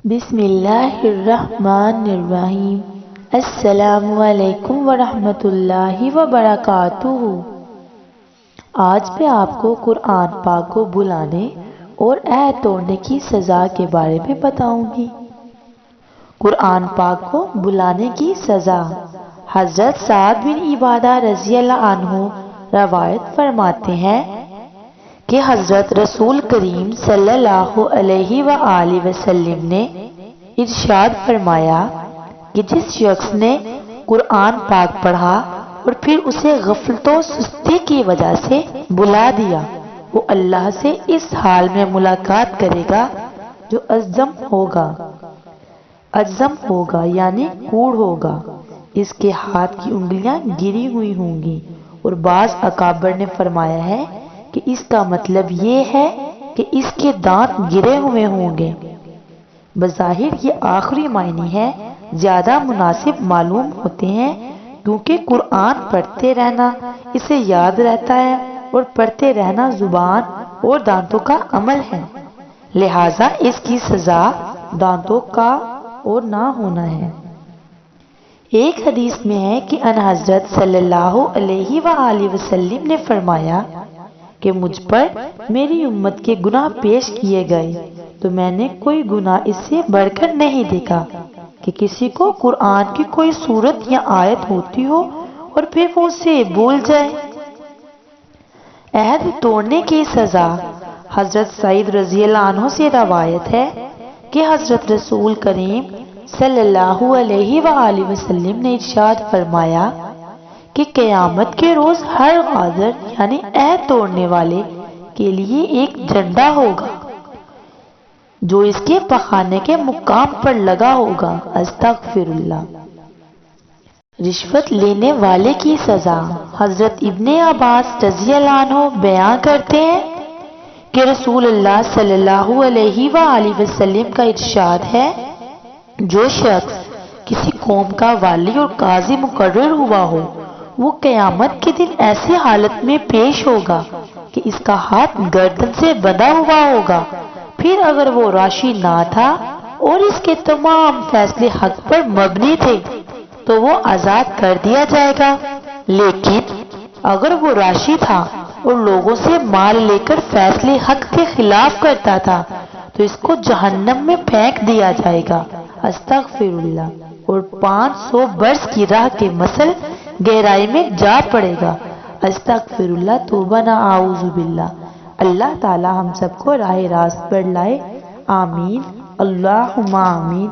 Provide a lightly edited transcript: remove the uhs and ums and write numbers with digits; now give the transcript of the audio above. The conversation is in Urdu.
بسم اللہ الرحمن الرحیم۔ السلام علیکم ورحمۃ اللہ وبرکاتہ۔ آج میں آپ کو قرآن پاک کو بلانے اور عہد توڑنے کی سزا کے بارے میں بتاؤں گی۔ قرآن پاک کو بلانے کی سزا۔ حضرت سعد بن عبادہ رضی اللہ عنہ روایت فرماتے ہیں کہ حضرت رسول کریم صلی اللہ علیہ وآلہ وسلم نے ارشاد فرمایا کہ جس شخص نے قرآن پاک پڑھا اور پھر اسے غفلت و سستی کی وجہ سے بلا دیا، وہ اللہ سے اس حال میں ملاقات کرے گا جو اجزم ہوگا یعنی کوڑ ہوگا، اس کے ہاتھ کی انگلیاں گری ہوئی ہوں گی، اور بعض اکابر نے فرمایا ہے کہ اس کا مطلب یہ ہے کہ اس کے دانت گرے ہوئے ہوں گے۔ بظاہر یہ آخری معنی ہے زیادہ مناسب معلوم ہوتے ہیں، کیونکہ قرآن پڑھتے رہنا اسے یاد رہتا ہے اور پڑھتے رہنا زبان اور دانتوں کا عمل ہے، لہذا اس کی سزا دانتوں کا اور نہ ہونا ہے۔ ایک حدیث میں ہے کہ ان حضرت صلی اللہ علیہ وآلہ وسلم نے فرمایا کہ مجھ پر میری امت کے گناہ پیش کیے گئے تو میں نے کوئی گناہ اس سے بڑھ کر نہیں دیکھا کہ کسی کو قرآن کی کوئی سورت یا آیت ہوتی ہو اور پھر وہ اسے بھول جائے۔ عہد توڑنے کی سزا۔ حضرت سعید رضی اللہ عنہ سے روایت ہے کہ حضرت رسول کریم صلی اللہ علیہ وآلہ وسلم نے ارشاد فرمایا کہ قیامت کے روز ہر غادر یعنی عہد توڑنے والے کے لیے ایک جھنڈا ہوگا جو اس کے پخانے کے مقام پر لگا ہوگا۔ استغفر اللہ۔ رشوت لینے والے کی سزا۔ حضرت ابن عباس رضی اللہ عنہ بیان کرتے ہیں کہ رسول اللہ صلی اللہ علیہ وآلہ وسلم کا ارشاد ہے، جو شخص کسی قوم کا والی اور قاضی مقرر ہوا ہو، وہ قیامت کے دن ایسی حالت میں پیش ہوگا کہ اس کا ہاتھ گردن سے بندھا ہوا ہوگا، پھر اگر وہ راشی نہ تھا اور اس کے تمام فیصلے حق پر مبنی تھے تو وہ آزاد کر دیا جائے گا، لیکن اگر وہ راشی تھا اور لوگوں سے مال لے کر فیصلے حق کے خلاف کرتا تھا تو اس کو جہنم میں پھینک دیا جائے گا۔ استغفر اللہ۔ اور 500 برس کی راہ کے مثل گہرائی میں جا پڑے گا۔ استغفر اللہ، توبہ نعوذ باللہ۔ اللہ تعالی ہم سب کو راہ راست پر لائے، آمین اللہم آمین۔